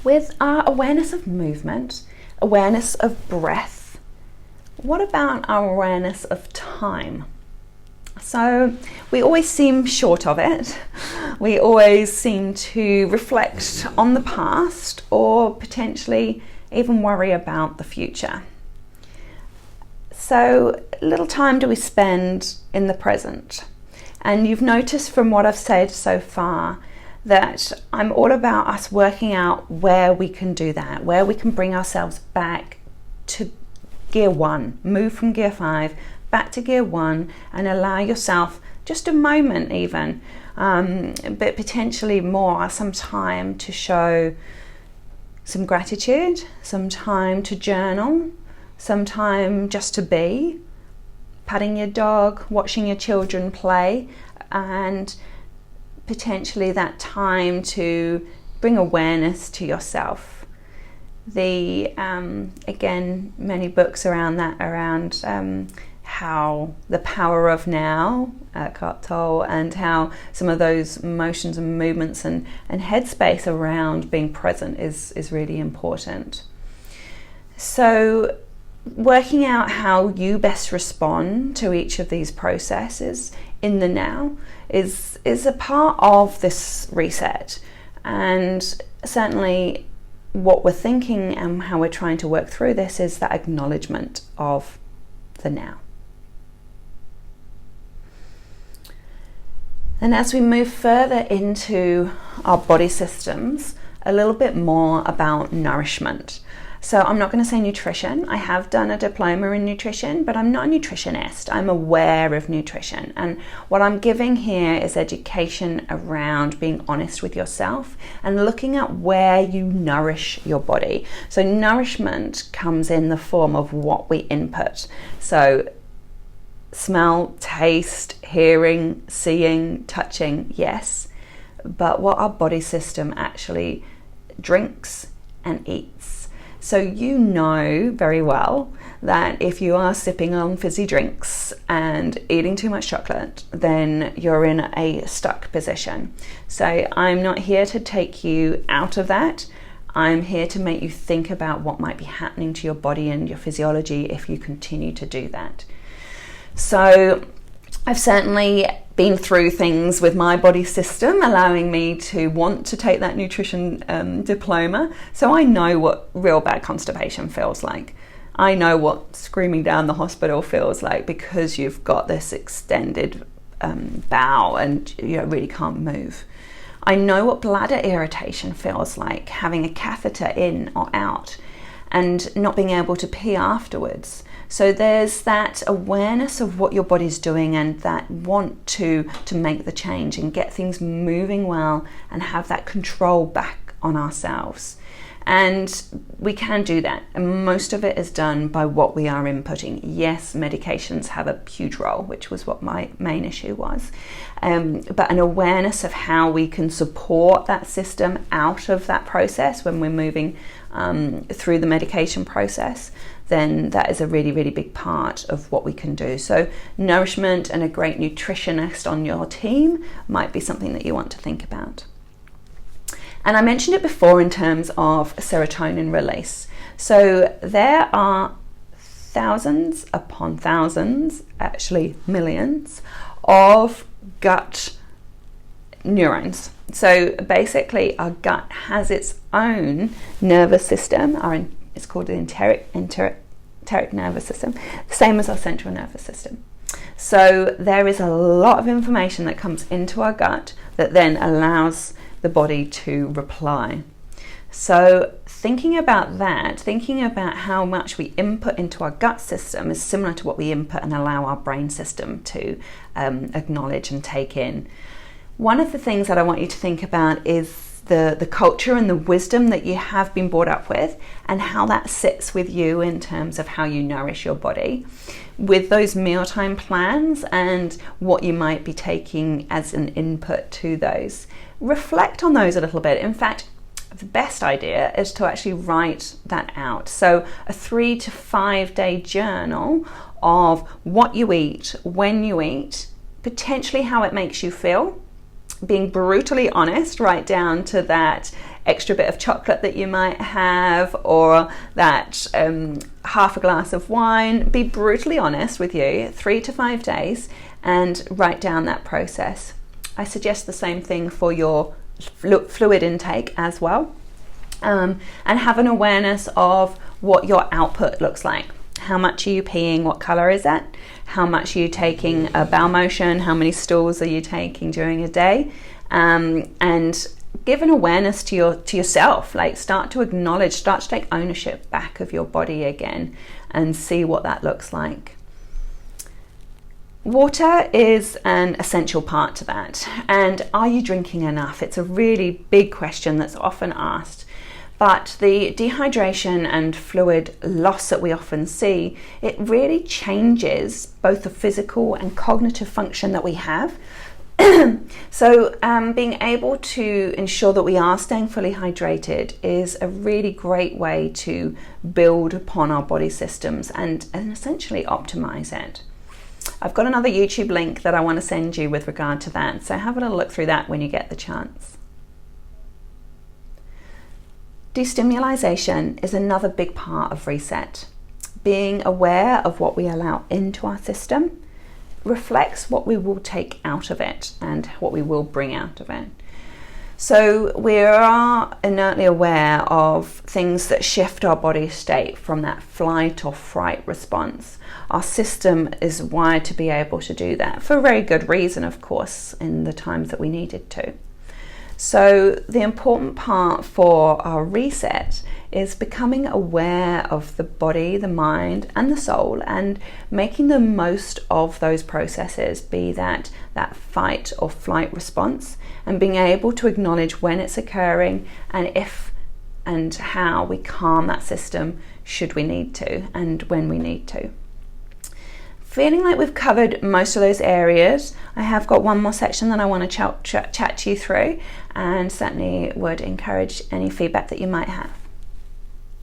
With our awareness of movement, awareness of breath, what about our awareness of time? So we always seem short of it. We always seem to reflect on the past or potentially even worry about the future. So little time do we spend in the present. And you've noticed from what I've said so far that I'm all about us working out where we can do that, where we can bring ourselves back to gear 1, move from gear 5 back to gear 1 and allow yourself just a moment even, but potentially more, some time to show some gratitude, some time to journal, some time just to be, patting your dog, watching your children play, and potentially that time to bring awareness to yourself. Again, many books around that, around how the power of now, Eckhart Tolle, and how some of those motions and movements and headspace around being present is really important. So working out how you best respond to each of these processes in the now is a part of this reset, and certainly what we're thinking and how we're trying to work through this is that acknowledgement of the now. And as we move further into our body systems, a little bit more about nourishment. So I'm not going to say nutrition. I have done a diploma in nutrition, but I'm not a nutritionist. I'm aware of nutrition. And what I'm giving here is education around being honest with yourself and looking at where you nourish your body. So nourishment comes in the form of what we input. So smell, taste, hearing, seeing, touching, yes. But what our body system actually drinks and eats. So you know very well that if you are sipping on fizzy drinks and eating too much chocolate, then you're in a stuck position. So I'm not here to take you out of that. I'm here to make you think about what might be happening to your body and your physiology if you continue to do that. So I've certainly been through things with my body system, allowing me to want to take that nutrition diploma. So I know what real bad constipation feels like. I know what screaming down the hospital feels like because you've got this extended bowel and you really can't move. I know what bladder irritation feels like, having a catheter in or out and not being able to pee afterwards. So there's that awareness of what your body's doing and that want to make the change and get things moving well and have that control back on ourselves. And we can do that. And most of it is done by what we are inputting. Yes, medications have a huge role, which was what my main issue was. But an awareness of how we can support that system out of that process when we're moving through the medication process, then that is a really, really big part of what we can do. So nourishment and a great nutritionist on your team might be something that you want to think about. And I mentioned it before in terms of serotonin release. So there are thousands upon thousands, actually millions, of gut neurons. So basically our gut has its own nervous system. It's called the enteric nervous system, the same as our central nervous system. So there is a lot of information that comes into our gut that then allows the body to reply. So thinking about that, thinking about how much we input into our gut system is similar to what we input and allow our brain system to acknowledge and take in. One of the things that I want you to think about is the culture and the wisdom that you have been brought up with and how that sits with you in terms of how you nourish your body with those mealtime plans and what you might be taking as an input to those. Reflect on those a little bit. In fact, the best idea is to actually write that out. So a 3 to 5 day journal of what you eat, when you eat, potentially how it makes you feel, being brutally honest right down to that extra bit of chocolate that you might have, or that half a glass of wine. Be brutally honest with you, 3 to 5 days, and write down that process. I suggest the same thing for your fluid intake as well, and have an awareness of what your output looks like. How much are you peeing? What colour is that? How much are you taking a bowel motion? How many stools are you taking during a day? And give an awareness to yourself. Like, start to acknowledge, start to take ownership back of your body again, and see what that looks like. Water is an essential part to that. And are you drinking enough? It's a really big question that's often asked. But the dehydration and fluid loss that we often see, it really changes both the physical and cognitive function that we have. So being able to ensure that we are staying fully hydrated is a really great way to build upon our body systems and essentially optimize it. I've got another YouTube link that I want to send you with regard to that, so have a little look through that when you get the chance. Destimulation is another big part of reset. Being aware of what we allow into our system reflects what we will take out of it and what we will bring out of it. So we are inertly aware of things that shift our body state from that flight or fright response. Our system is wired to be able to do that for a very good reason, of course, in the times that we needed to. So the important part for our reset is becoming aware of the body, the mind, and the soul, and making the most of those processes, be that fight or flight response, and being able to acknowledge when it's occurring and if and how we calm that system should we need to and when we need to. Feeling like we've covered most of those areas, I have got one more section that I want to chat to you through, and certainly would encourage any feedback that you might have.